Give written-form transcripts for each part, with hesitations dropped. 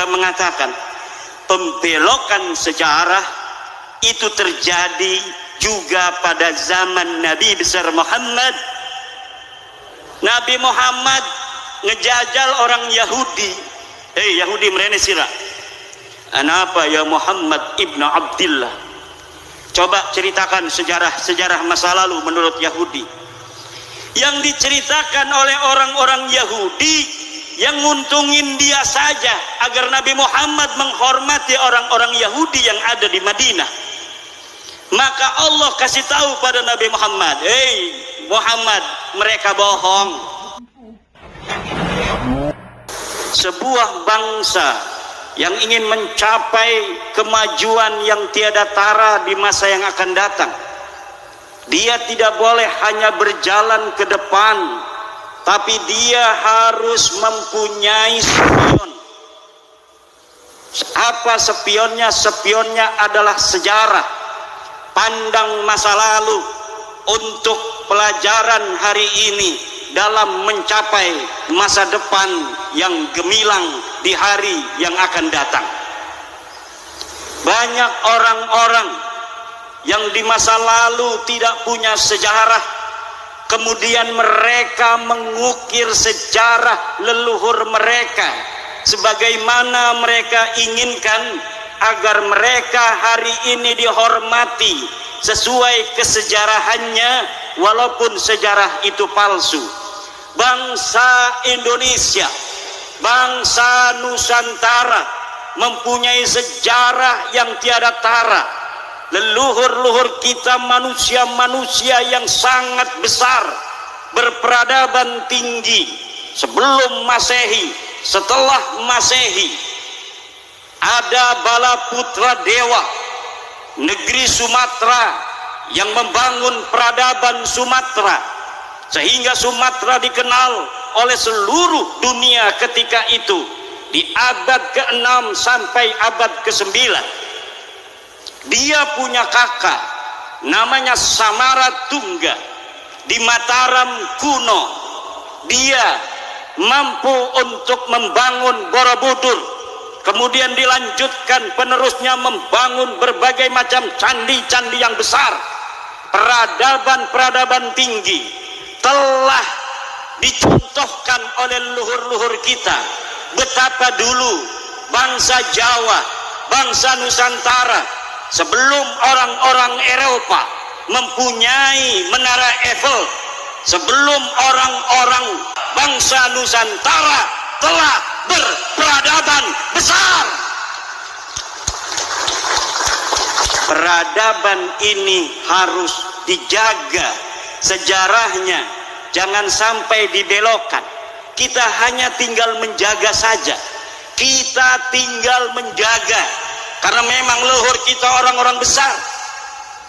mengatakan pembelokan sejarah itu terjadi juga pada zaman Nabi besar Muhammad. Nabi Muhammad ngejajal orang Yahudi. Yahudi merene sira. Anapa ya Muhammad ibnu Abdillah? Coba ceritakan sejarah masa lalu menurut Yahudi. Yang diceritakan oleh orang-orang Yahudi yang nguntungin dia saja agar Nabi Muhammad menghormati orang-orang Yahudi yang ada di Madinah. Maka Allah kasih tahu pada Nabi Muhammad, Muhammad, mereka bohong. Sebuah bangsa yang ingin mencapai kemajuan yang tiada tara di masa yang akan datang, dia tidak boleh hanya berjalan ke depan, tapi dia harus mempunyai spion. Apa spionnya? Spionnya adalah sejarah, pandang masa lalu untuk pelajaran hari ini dalam mencapai masa depan yang gemilang di hari yang akan datang. Banyak orang-orang yang di masa lalu tidak punya sejarah, kemudian mereka mengukir sejarah leluhur mereka sebagaimana mereka inginkan agar mereka hari ini dihormati sesuai kesejarahannya, walaupun sejarah itu palsu. Bangsa Indonesia, bangsa Nusantara mempunyai sejarah yang tiada tara. Leluhur-leluhur kita manusia-manusia yang sangat besar, berperadaban tinggi sebelum Masehi, setelah Masehi. Ada bala putra dewa negeri Sumatera yang membangun peradaban Sumatera, sehingga Sumatera dikenal oleh seluruh dunia ketika itu di abad ke-6 sampai abad ke-9. Dia punya kakak namanya Samaratungga di Mataram kuno. Dia mampu untuk membangun Borobudur, kemudian dilanjutkan penerusnya membangun berbagai macam candi-candi yang besar. Peradaban-peradaban tinggi telah dicontohkan oleh leluhur-leluhur kita. Betapa dulu bangsa Jawa, bangsa Nusantara sebelum orang-orang Eropa mempunyai menara Eiffel, sebelum orang-orang bangsa Nusantara telah berperadaban besar. Peradaban ini harus dijaga sejarahnya, jangan sampai dibelokkan. Kita hanya tinggal menjaga saja. Kita tinggal menjaga, karena memang leluhur kita orang-orang besar,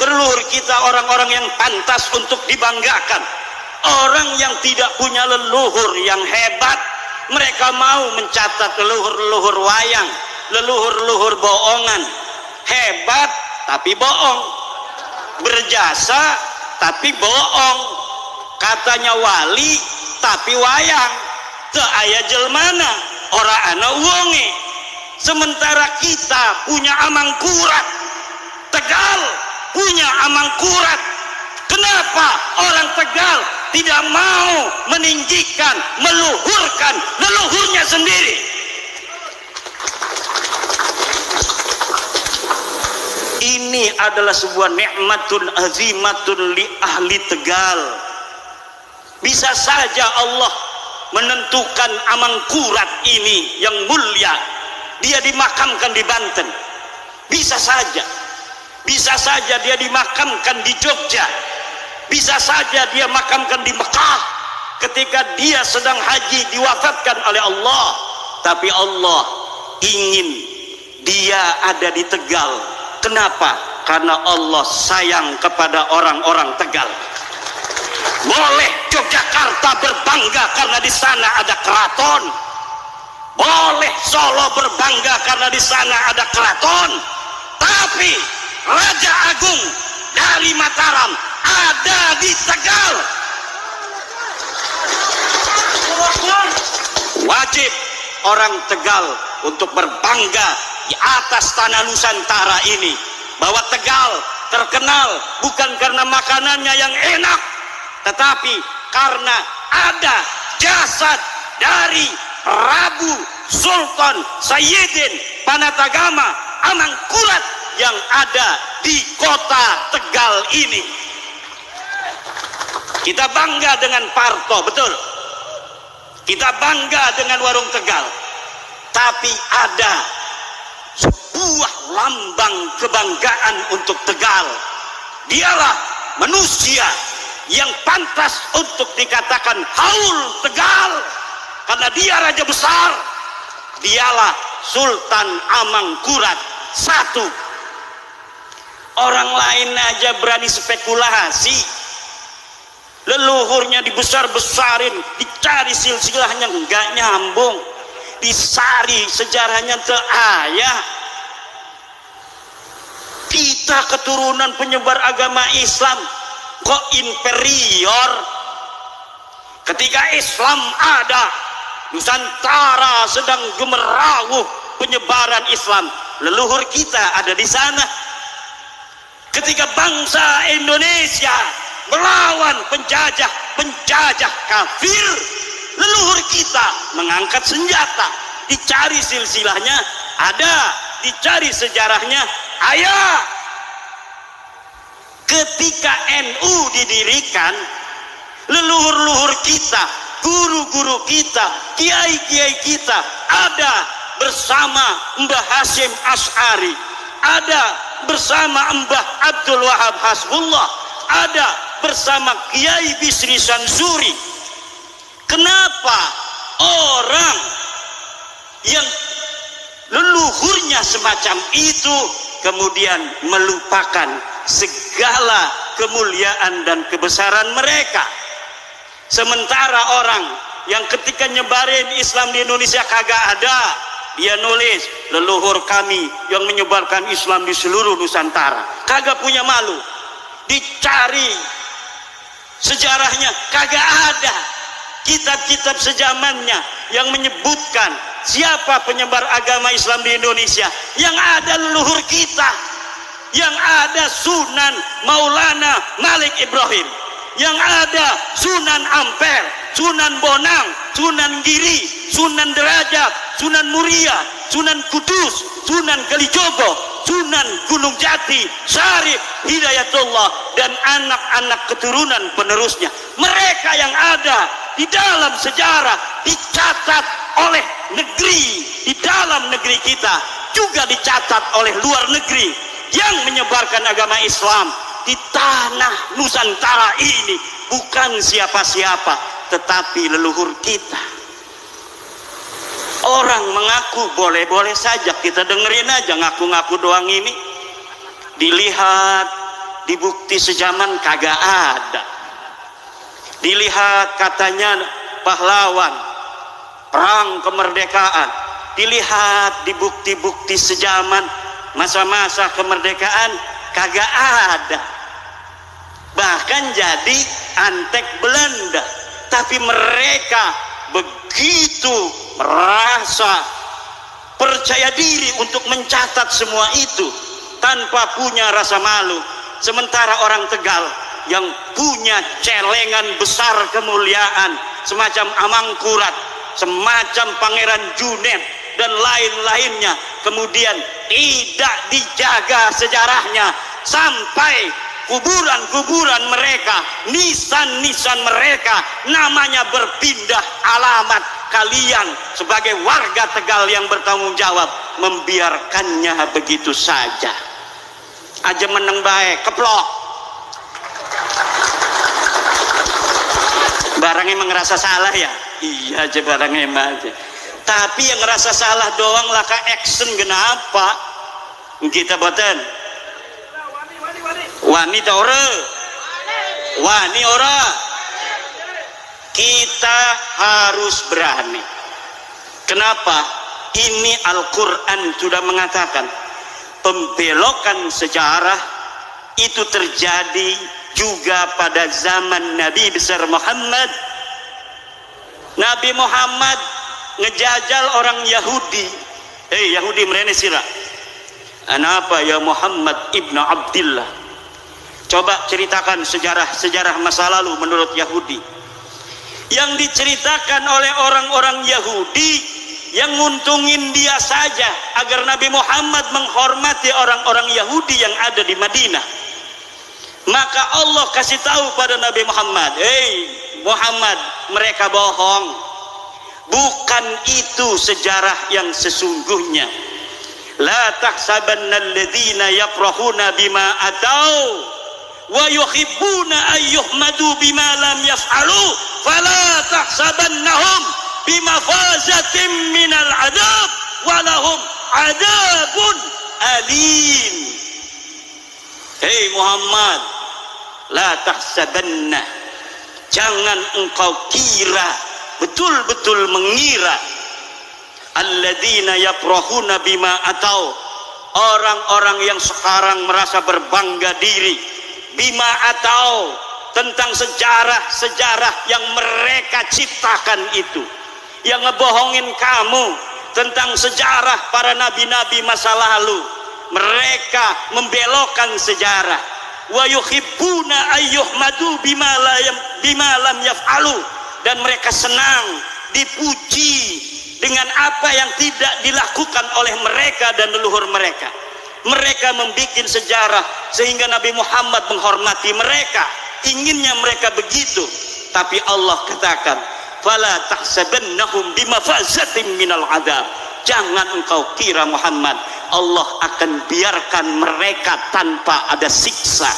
leluhur kita orang-orang yang pantas untuk dibanggakan. Orang yang tidak punya leluhur yang hebat, mereka mau mencatat leluhur-leluhur wayang, leluhur-leluhur bohongan. Hebat tapi bohong, berjasa tapi bohong, katanya wali tapi wayang, teu aya jelmana, ora ana uonge. Sementara kita punya amangkurat, Tegal punya amangkurat. Kenapa orang Tegal tidak mau meninggikan, meluhurkan leluhurnya sendiri? Ini adalah sebuah nikmatun azimatun li ahli Tegal. Bisa saja Allah menentukan amangkurat ini yang mulia, dia dimakamkan di Banten. Bisa saja dia dimakamkan di Jogja, bisa saja dia makamkan di Mekah ketika dia sedang haji diwafatkan oleh Allah. Tapi Allah ingin dia ada di Tegal. Kenapa? Karena Allah sayang kepada orang-orang Tegal. Boleh Yogyakarta berbangga karena di sana ada keraton, boleh Solo berbangga karena di sana ada keraton, tapi Raja Agung dari Mataram ada di Tegal. Wajib orang Tegal untuk berbangga di atas tanah Nusantara ini, bahwa Tegal terkenal bukan karena makanannya yang enak, tetapi karena ada jasad dari Prabu Sultan Sayyidin Panatagama Amangkurat yang ada di kota Tegal ini. Kita bangga dengan Parto, betul. Kita bangga dengan warung Tegal. Tapi ada sebuah lambang kebanggaan untuk Tegal. Dialah manusia yang pantas untuk dikatakan Haul Tegal, karena dia raja besar. Dialah Sultan Amangkurat I. Orang lain aja berani spekulasi, leluhurnya dibesar-besarin, dicari silsilahnya nggak nyambung, disari sejarahnya teu aya. Kita keturunan penyebar agama Islam kok inferior? Ketika Islam ada, Nusantara sedang gemerawuh penyebaran Islam, leluhur kita ada di sana. Ketika bangsa Indonesia melawan penjajah kafir, leluhur kita mengangkat senjata. Dicari silsilahnya ada, dicari sejarahnya ayah. Ketika NU didirikan, leluhur-leluhur kita, guru-guru kita, kiai-kiai kita ada bersama Mbah Hasyim Asy'ari, ada bersama Mbah Abdul Wahab Hasbullah, ada bersama Kiai Bisri Sansuri. Kenapa orang yang leluhurnya semacam itu kemudian melupakan segala kemuliaan dan kebesaran mereka? Sementara orang yang ketika nyebarin Islam di Indonesia kagak ada, dia nulis leluhur kami yang menyebarkan Islam di seluruh Nusantara, kagak punya malu. Dicari sejarahnya kagak ada. Kitab-kitab sejamannya yang menyebutkan siapa penyebar agama Islam di Indonesia. Yang ada leluhur kita, yang ada Sunan Maulana Malik Ibrahim, yang ada Sunan Ampel, Sunan Bonang, Sunan Giri, Sunan Derajat, Sunan Muria, Sunan Kudus, Sunan Kalijogo, Sunan Gunung Jati, Syarif Hidayatullah, dan anak-anak keturunan penerusnya. Mereka yang ada di dalam sejarah dicatat oleh negeri, di dalam negeri kita juga dicatat oleh luar negeri yang menyebarkan agama Islam di tanah Nusantara ini. Bukan siapa-siapa, tetapi leluhur kita. Orang mengaku boleh-boleh saja, kita dengerin aja, ngaku-ngaku doang ini. Dilihat di bukti sejaman kagak ada. Dilihat katanya pahlawan perang kemerdekaan, dilihat di bukti-bukti sejaman masa-masa kemerdekaan kagak ada. Bahkan jadi antek Belanda. Tapi mereka begitu merasa percaya diri untuk mencatat semua itu tanpa punya rasa malu. Sementara orang Tegal yang punya celengan besar kemuliaan semacam Amangkurat, semacam Pangeran Juned dan lain-lainnya, kemudian tidak dijaga sejarahnya sampai kuburan-kuburan mereka, nisan-nisan mereka namanya berpindah alamat. Kalian sebagai warga Tegal yang bertanggung jawab membiarkannya begitu saja. Aja meneng baik, keplok. Barang emang ngerasa salah ya? Iya aja barang emang aja. Tapi yang ngerasa salah doang laka action kenapa? Kita boten. Wanita ora, wani ora. Kita harus berani. Kenapa? Ini Al-Quran sudah mengatakan pembelokan sejarah itu terjadi juga pada zaman Nabi besar Muhammad. Nabi Muhammad ngejajal orang Yahudi Yahudi merene sira. Anapa ya Muhammad ibnu Abdillah? Coba ceritakan sejarah masa lalu menurut Yahudi. Yang diceritakan oleh orang-orang Yahudi yang nguntungin dia saja agar Nabi Muhammad menghormati orang-orang Yahudi yang ada di Madinah. Maka Allah kasih tahu pada Nabi Muhammad, Muhammad, mereka bohong. Bukan itu sejarah yang sesungguhnya. La tahsabanna alladhina yafrahuna bima atau wa yuhibbuna ayyuhmadu bima lam yaf'alu fala tahsabannahum bimafazatin minal adab walahum adabun alim. Muhammad, la tahsabanna, jangan engkau kira, betul-betul mengira, alladzina yafrahuna bima atau, orang-orang yang sekarang merasa berbangga diri, bima atau, tentang sejarah-sejarah yang mereka ciptakan itu, yang ngebohongin kamu tentang sejarah para nabi-nabi masa lalu. Mereka membelokkan sejarah. Wa yuhibbuna ayyuhmadu bima lam yaf'alu, dan mereka senang dipuji dengan apa yang tidak dilakukan oleh mereka dan leluhur mereka. Mereka membuat sejarah sehingga Nabi Muhammad menghormati mereka. Inginnya mereka begitu, tapi Allah katakan, fala tahsabannahum bimafazatin minal adab. Jangan engkau kira Muhammad, Allah akan biarkan mereka tanpa ada siksa.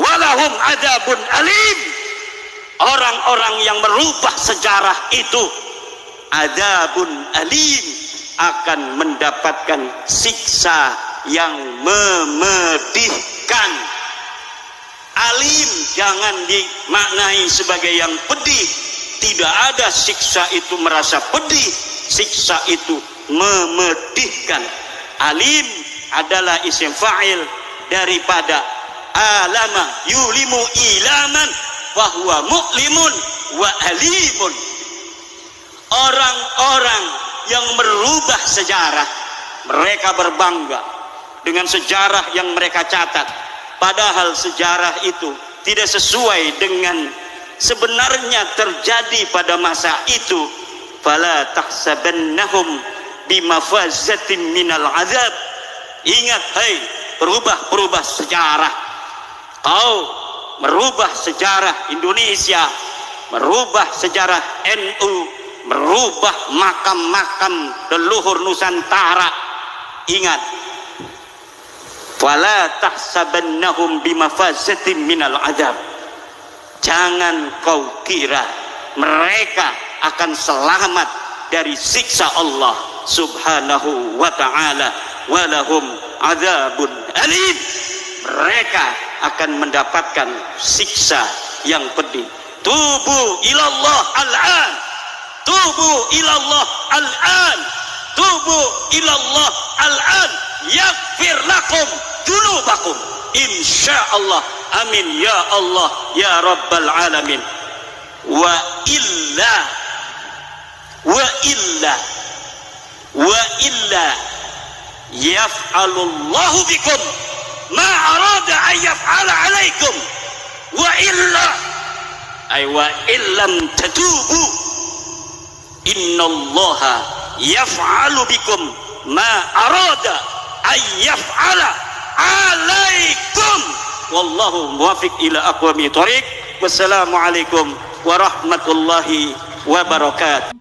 Walahum adabun alim. Orang-orang yang merubah sejarah itu, adabun alim, akan mendapatkan siksa yang memedihkan. Alim jangan dimaknai sebagai yang pedih. Tidak ada siksa itu merasa pedih, siksa itu memedihkan. Alim adalah isim fa'il daripada alama yulimu ilaman fahuwa mu'limun wa alimun. Orang-orang yang merubah sejarah, mereka berbangga dengan sejarah yang mereka catat, padahal sejarah itu tidak sesuai dengan sebenarnya terjadi pada masa itu. Fala tahsabannahum bimafazatin minal azab. Ingat, perubah sejarah. Kau merubah sejarah Indonesia, merubah sejarah NU, merubah makam-makam leluhur Nusantara. Ingat, fala tahsabannahum bimafazatin minal azab. Jangan kau kira mereka akan selamat dari siksa Allah subhanahu wa ta'ala. Walahum azabun alim. Mereka akan mendapatkan siksa yang pedih. Tubu ilallah al-an, tubu ilallah al-an, tubu ilallah al-an, yaghfir lakum dunubakum insyaallah. Amin ya Allah ya rabbal alamin. Wa illa yaf'alullahu bikum ma arada an yaf'ala alaikum wa illam tatubu innallaha yaf'alu bikum ma arada an yaf'ala alaikum wallahu muwaffiq ila aqwamit thoriq. Wassalamualaikum warahmatullahi wabarakatuh.